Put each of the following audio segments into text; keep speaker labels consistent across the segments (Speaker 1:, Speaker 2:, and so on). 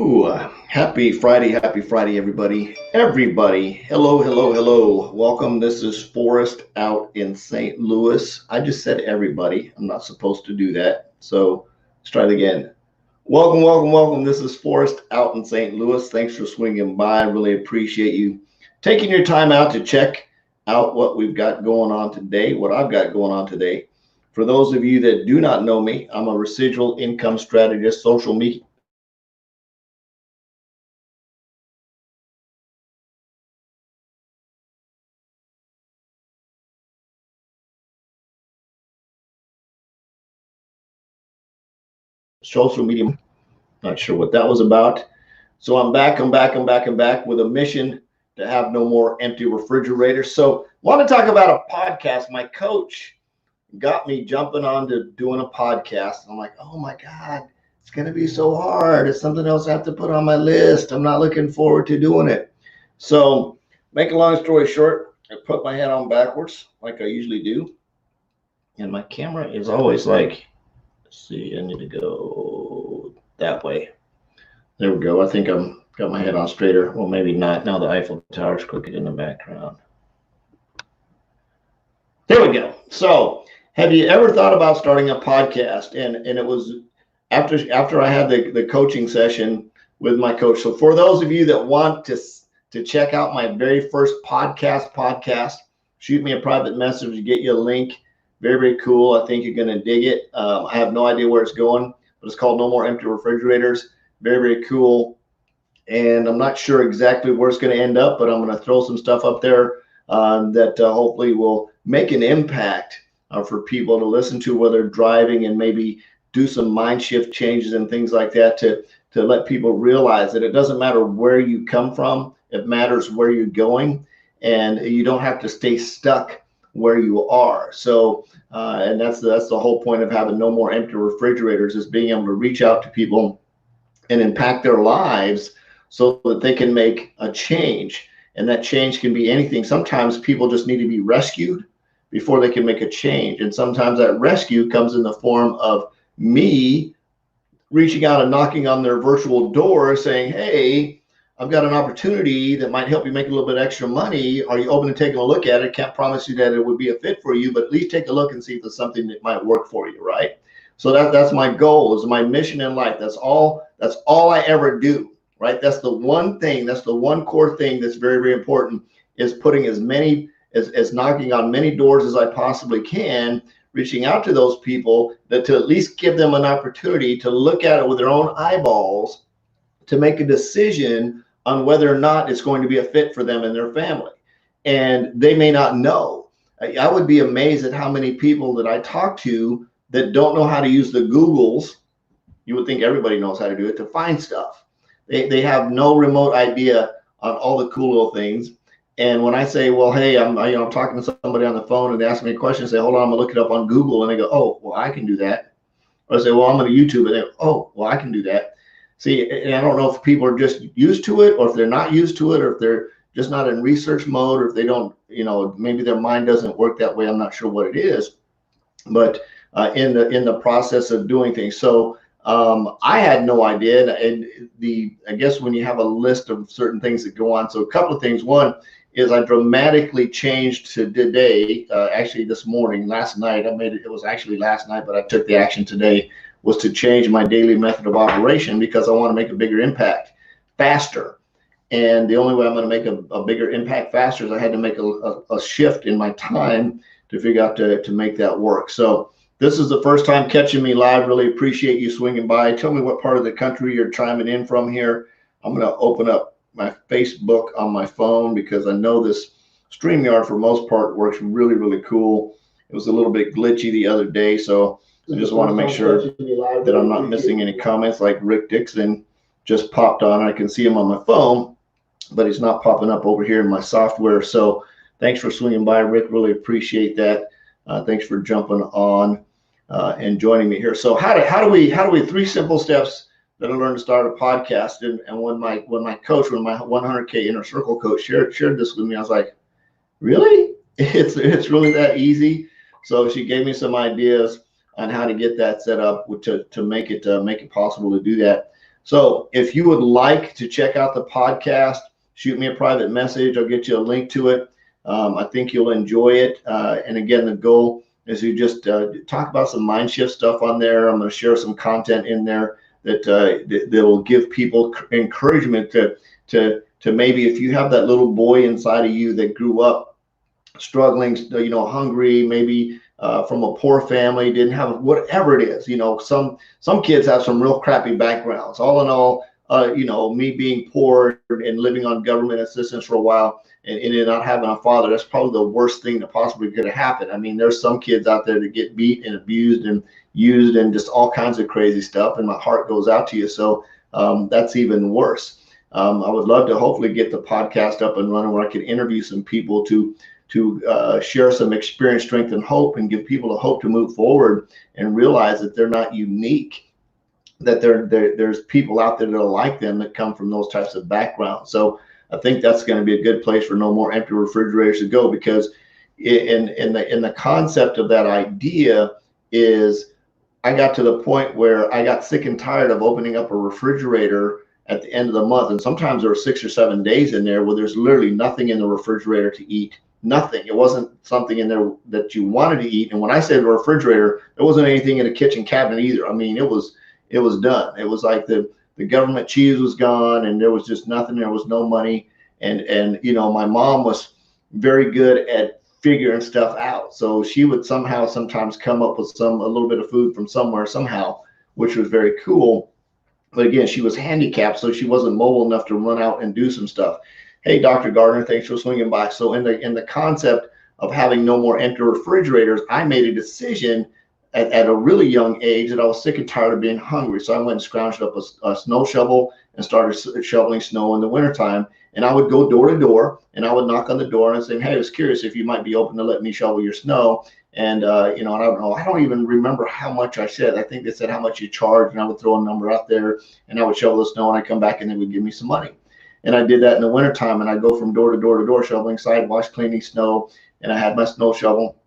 Speaker 1: Ooh, happy Friday, everybody. Everybody, hello. Welcome. This is Forrest out in St. Louis. I just said everybody. I'm not supposed to do that. So let's try it again. Welcome. This is Forrest out in St. Louis. Thanks for swinging by. I really appreciate you taking your time out to check out what we've got going on today, what I've got going on today. For those of you that do not know me, I'm a residual income strategist, social media social media. Not sure what that was about. So I'm back with a mission to have no more empty refrigerators. So want to talk about a podcast. My coach got me jumping on to doing a podcast. I'm like, oh my God, it's going to be so hard. It's something else I have to put on my list. I'm not looking forward to doing it. So make a long story short, I put my head on backwards like I usually do. And my camera is always like, let's see, I need to go that way. There we go. I think I'm got my head on straighter. Well, maybe not. Now the Eiffel Tower's crooked in the background. There we go. So have you ever thought about starting a podcast? And it was after I had the coaching session with my coach. So for those of you that want to check out my very first podcast, shoot me a private message to get you a link. Very cool. I think you're going to dig it. I have no idea where it's going, but it's called No More Empty Refrigerators. Very cool. And I'm not sure exactly where it's going to end up, but I'm going to throw some stuff up there that hopefully will make an impact for people to listen to while they're driving, and maybe do some mind shift changes and things like that to let people realize that it doesn't matter where you come from. It matters where you're going, and you don't have to stay stuck where you are. So, and that's the whole point of having No More Empty Refrigerators, is being able to reach out to people and impact their lives so that they can make a change. And that change can be anything. Sometimes people just need to be rescued before they can make a change. And sometimes that rescue comes in the form of me reaching out and knocking on their virtual door saying, hey, I've got an opportunity that might help you make a little bit extra money. Are you open to taking a look at it? Can't promise you that it would be a fit for you, but at least take a look and see if it's something that might work for you, right? So that's my goal, is my mission in life. That's all I ever do, right? That's the one thing, that's the one core thing that's very important, is putting as knocking on many doors as I possibly can, reaching out to those people, that to at least give them an opportunity to look at it with their own eyeballs, to make a decision on whether or not it's going to be a fit for them and their family. And they may not know. I would be amazed at how many people that I talk to that don't know how to use the Googles. You would think everybody knows how to do it, to find stuff. They have no remote idea on all the cool little things. And when I say, well, hey, I'm talking to somebody on the phone and they ask me a question, I say, hold on, I'm gonna look it up on Google, and they go, oh, well, I can do that. Or I say, well, I'm gonna YouTube it. And they go, oh, well, I can do that. See, and I don't know if people are just used to it, or if they're not used to it, or if they're just not in research mode, or if they don't, maybe their mind doesn't work that way. I'm not sure what it is, but in the process of doing things. So I had no idea. And I guess when you have a list of certain things that go on, so a couple of things. One is I dramatically changed to today, actually this morning, last night. It was actually last night, but I took the action today, was to change my daily method of operation, because I want to make a bigger impact faster. And the only way I'm going to make a bigger impact faster is I had to make a shift in my time to figure out to make that work. So this is the first time catching me live. Really appreciate you swinging by. Tell me what part of the country you're chiming in from here. I'm going to open up my Facebook on my phone, because I know this StreamYard for most part works really cool. It was a little bit glitchy the other day, so I just want to make sure that I'm not missing any comments. Like Rick Dixon just popped on. I can see him on my phone, but he's not popping up over here in my software. So thanks for swinging by, Rick. Really appreciate that. Thanks for jumping on and joining me here. So how do we 3 simple steps that I learned to start a podcast. And when my coach, when my 100K Inner Circle coach shared this with me, I was like, really? It's really that easy? So she gave me some ideas on how to get that set up to make it possible to do that. So if you would like to check out the podcast, shoot me a private message. I'll get you a link to it. I think you'll enjoy it. And again, the goal is to just talk about some mind shift stuff on there. I'm going to share some content in there that will give people encouragement to maybe, if you have that little boy inside of you that grew up struggling, hungry, maybe from a poor family, didn't have whatever it is. Some kids have some real crappy backgrounds. All in all, me being poor and living on government assistance for a while and not having a father, that's probably the worst thing that possibly could have happened. I mean, there's some kids out there that get beat and abused and used and just all kinds of crazy stuff, and my heart goes out to you. So that's even worse. I would love to hopefully get the podcast up and running where I could interview some people to share some experience, strength, and hope, and give people the hope to move forward and realize that they're not unique, that there's people out there that are like them that come from those types of backgrounds. So I think that's going to be a good place for No More Empty Refrigerators to go, because in the concept of that idea is I got to the point where I got sick and tired of opening up a refrigerator at the end of the month. And sometimes there were 6 or 7 days in there where there's literally nothing in the refrigerator to eat. Nothing. It wasn't something in there that you wanted to eat. And when I say the refrigerator, there wasn't anything in the kitchen cabinet either. I mean, it was done. It was like the government cheese was gone, and there was just nothing. There was no money. And my mom was very good at figuring stuff out. So she would sometimes come up with a little bit of food from somewhere somehow, which was very cool. But again, she was handicapped, so she wasn't mobile enough to run out and do some stuff. Hey, Dr. Gardner, thanks for swinging by. So in the concept of having no more empty refrigerators, I made a decision at a really young age that I was sick and tired of being hungry. So I went and scrounged up a snow shovel and started shoveling snow in the wintertime. And I would go door to door, and I would knock on the door and say, hey, I was curious if you might be open to let me shovel your snow. And, I don't even remember how much I said. I think they said how much you charge, and I would throw a number out there, and I would shovel the snow, and I'd come back, and they would give me some money. And I did that in the wintertime, and I go from door to door to door, shoveling sidewalks, cleaning snow, and I had my snow shovel,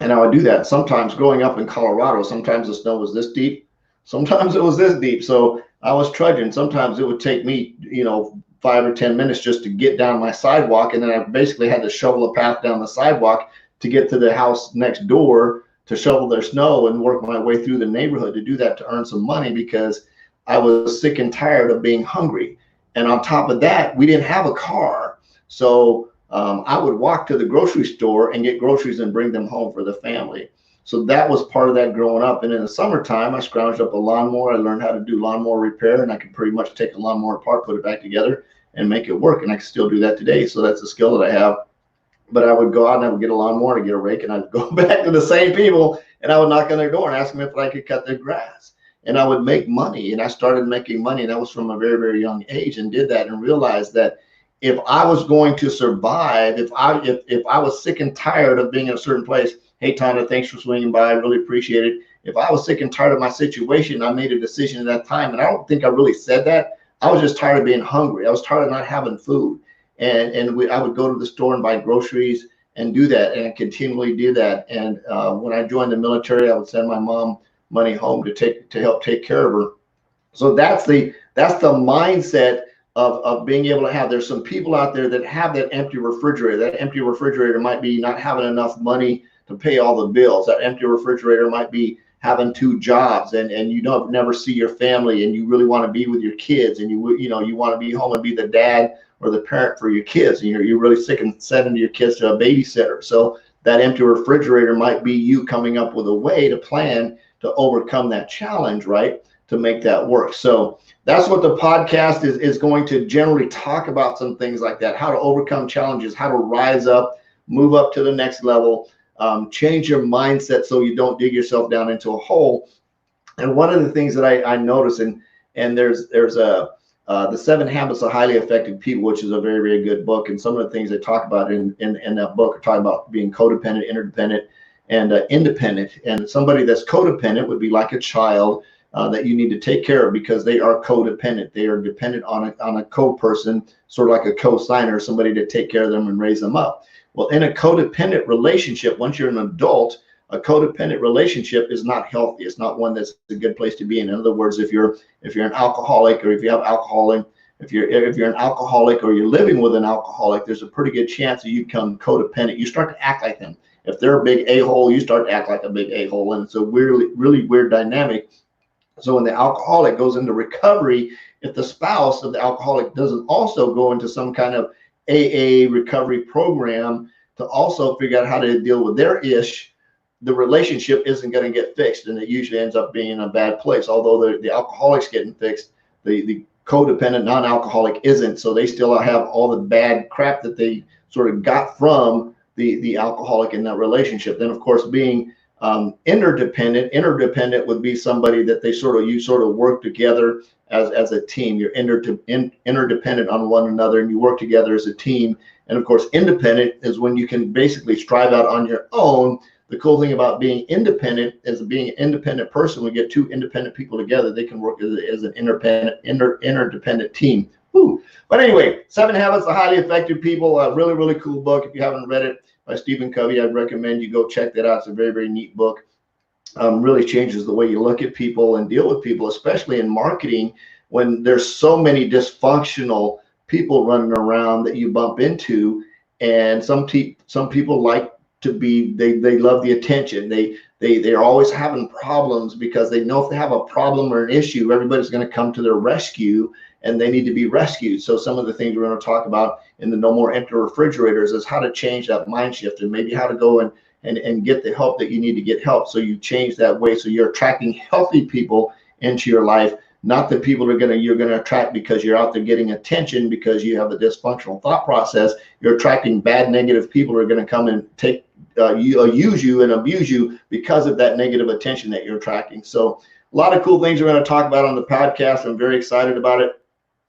Speaker 1: and I would do that. Sometimes growing up in Colorado, sometimes the snow was this deep, sometimes it was this deep. So I was trudging. Sometimes it would take me, 5 or 10 minutes just to get down my sidewalk, and then I basically had to shovel a path down the sidewalk to get to the house next door to shovel their snow and work my way through the neighborhood to do that, to earn some money, because I was sick and tired of being hungry. And on top of that, we didn't have a car. So I would walk to the grocery store and get groceries and bring them home for the family. So that was part of that growing up. And in the summertime, I scrounged up a lawnmower. I learned how to do lawnmower repair, and I could pretty much take a lawnmower apart, put it back together, and make it work. And I can still do that today. So that's a skill that I have. But I would go out and I would get a lawnmower and get a rake, and I'd go back to the same people, and I would knock on their door and ask them if I could cut their grass. And I would make money, and I started making money. And that was from a very, very young age, and did that and realized that if I was going to survive, if I was sick and tired of being in a certain place, hey, Tana, thanks for swinging by. I really appreciate it. If I was sick and tired of my situation, I made a decision at that time. And I don't think I really said that. I was just tired of being hungry. I was tired of not having food. And I would go to the store and buy groceries and do that, and I continually do that. And when I joined the military, I would send my mom money home to help take care of her. So that's the mindset of being able to have. There's some people out there that have that empty refrigerator. That empty refrigerator might be not having enough money to pay all the bills. That empty refrigerator might be having 2 jobs, and you don't never see your family, and you really want to be with your kids, and you want to be home and be the dad or the parent for your kids, and you're really sick and sending your kids to a babysitter. So that empty refrigerator might be you coming up with a way to plan to overcome that challenge, right? To make that work. So that's what the podcast is going to generally talk about, some things like that, how to overcome challenges, how to rise up, move up to the next level, change your mindset so you don't dig yourself down into a hole. And one of the things that I notice, and there's the 7 Habits of Highly Effective People, which is a very, very good book. And some of the things they talk about in that book are talking about being codependent, interdependent, and independent. And somebody that's codependent would be like a child that you need to take care of, because they are codependent. They are dependent on a co-person, sort of like a co-signer, somebody to take care of them and raise them up. Well, in a codependent relationship, once you're an adult, a codependent relationship is not healthy. It's not one that's a good place to be in. In other words, if you're an alcoholic, or if you have alcohol, if you're an alcoholic or you're living with an alcoholic, there's a pretty good chance that you become codependent. You start to act like them. If they're a big a-hole, you start to act like a big a-hole, and it's a really weird dynamic. So when the alcoholic goes into recovery, if the spouse of the alcoholic doesn't also go into some kind of AA recovery program to also figure out how to deal with their the relationship isn't going to get fixed, and it usually ends up being in a bad place. Although the alcoholic's getting fixed, the codependent non-alcoholic isn't, so they still have all the bad crap that they sort of got from the alcoholic in that relationship. Then, of course, being interdependent would be somebody that you sort of work together as a team. You're interdependent on one another, and you work together as a team. And of course, independent is when you can basically strive out on your own. The cool thing about being independent is being an independent person. We get two independent people together, they can work as an interdependent team. Woo. But anyway, 7 Habits of Highly Effective People, a really cool book. If you haven't read it, by Stephen Covey, I'd recommend you go check that out. It's a very neat book. Really changes the way you look at people and deal with people, especially in marketing, when there's so many dysfunctional people running around that you bump into. And some people like to be, they love the attention. They're always having problems because they know if they have a problem or an issue, everybody's going to come to their rescue, and they need to be rescued. So some of the things we're going to talk about in the No More Empty Refrigerators is how to change that mind shift, and maybe how to go and get the help that you need to get help. So you change that way. So you're attracting healthy people into your life, not the people you're going to attract because you're out there getting attention because you have a dysfunctional thought process. You're attracting bad, negative people who are going to come and take use you and abuse you because of that negative attention that you're attracting. So a lot of cool things we're going to talk about on the podcast. I'm very excited about it.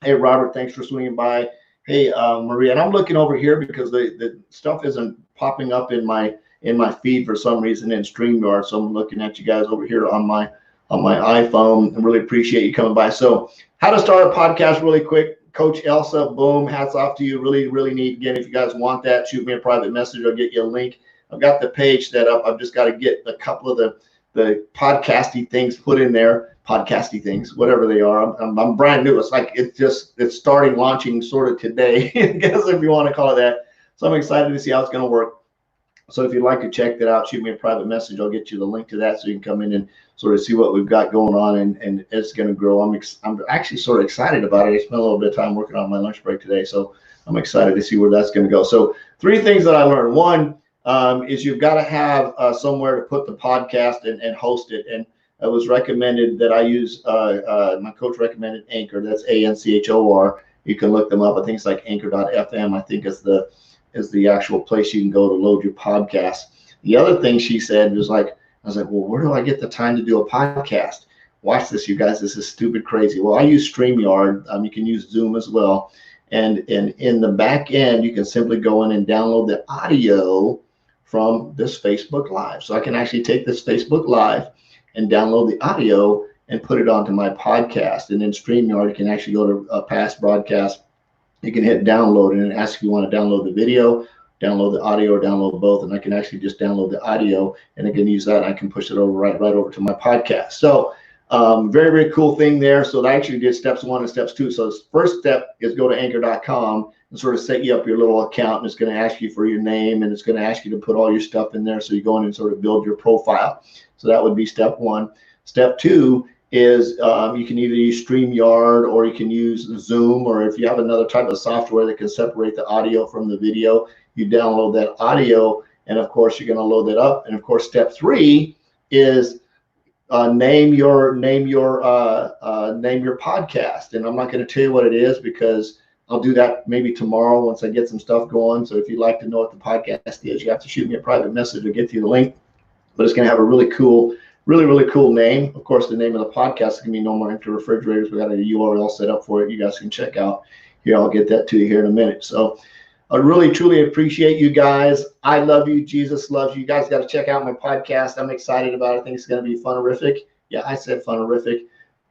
Speaker 1: Hey, Robert, thanks for swinging by. Hey, Maria, and I'm looking over here because the stuff isn't popping up in my feed for some reason in StreamYard. So I'm looking at you guys over here on my iPhone, and really appreciate you coming by. So how to start a podcast really quick. Coach Elsa, boom, hats off to you. Really neat. Again, if you guys want that, shoot me a private message. I'll get you a link. I've got the page set up. I've just got to get a couple of the podcasty things put in there. Podcasty things, whatever they are. I'm brand new. It's like it's starting launching sort of today, I guess, if you want to call it that. So I'm excited to see how it's going to work. So if you'd like to check that out, shoot me a private message. I'll get you the link to that so you can come in and sort of see what we've got going on, and it's going to grow. I'm actually sort of excited about it. I spent a little bit of time working on my lunch break today, so I'm excited to see where that's going to go. So 3 things that I learned. One is you've got to have somewhere to put the podcast and host it. And it was recommended that I use, my coach recommended Anchor. That's ANCHOR. You can look them up. I think it's like anchor.fm, I think is the actual place you can go to load your podcast. The other thing she said was I was like, well, where do I get the time to do a podcast? Watch this, you guys. This is stupid crazy. Well, I use StreamYard. You can use Zoom as well. And in the back end, you can simply go in and download the audio from this Facebook Live. So I can actually take this Facebook Live and download the audio and put it onto my podcast. And in StreamYard, you can actually go to a past broadcast. You can hit download and it asks if you want to download the video, download the audio, or download both. And I can actually just download the audio, and I can use that. And I can push it over right over to my podcast. So very cool thing there. So I actually did steps 1 and steps 2. So the first step is go to anchor.com and sort of set you up your little account, and it's going to ask you for your name, and it's going to ask you to put all your stuff in there. So you go in and sort of build your profile. So that would be step 1. Step 2 is you can either use StreamYard, or you can use Zoom, or if you have another type of software that can separate the audio from the video, you download that audio, and of course you're going to load that up. And of course, step 3 is name your podcast. And I'm not going to tell you what it is because I'll do that maybe tomorrow once I get some stuff going. So if you'd like to know what the podcast is, you have to shoot me a private message to get you the link. But it's going to have a really cool name. Of course, the name of the podcast is going to be No More Empty Refrigerators. We got a URL set up for it. You guys can check out here. I'll get that to you here in a minute. So I really, truly appreciate you guys. I love you. Jesus loves you. You guys got to check out my podcast. I'm excited about it. I think it's going to be fun-orific. Yeah, I said fun-orific.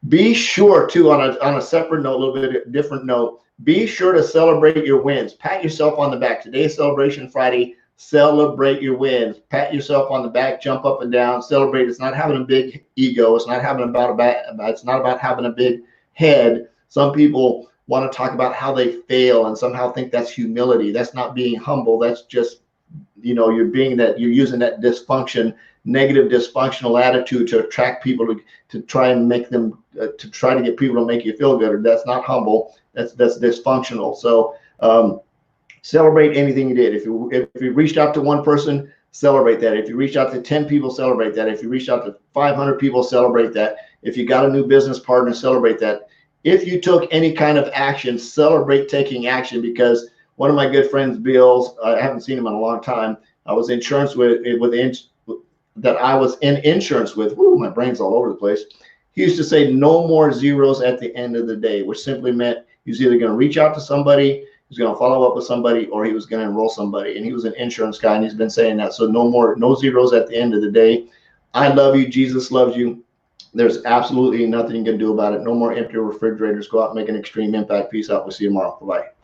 Speaker 1: Be sure to, on a separate note, a little bit different note, be sure to celebrate your wins. Pat yourself on the back. Today's Celebration Friday. Celebrate your wins. Pat yourself on the back, jump up and down, celebrate. It's not having a big ego. It's not it's not about having a big head. Some people want to talk about how they fail and somehow think that's humility. That's not being humble. That's just, you're using that negative dysfunctional attitude to attract people to try and make them to try to get people to make you feel good. That's not humble. That's dysfunctional. So celebrate anything you did. If you reached out to one person, celebrate that. If you reached out to 10 people, celebrate that. If you reached out to 500 people, celebrate that. If you got a new business partner, celebrate that. If you took any kind of action, celebrate taking action, because one of my good friends, Bill's, I haven't seen him in a long time. I was in insurance with. Woo, my brain's all over the place. He used to say no more zeros at the end of the day, which simply meant he was either going to reach out to somebody, he was going to follow up with somebody, or he was going to enroll somebody. And he was an insurance guy, and he's been saying that. So no zeros at the end of the day. I love you. Jesus loves you. There's absolutely nothing you can do about it. No more empty refrigerators. Go out and make an extreme impact. Peace out. We'll see you tomorrow. Bye-bye.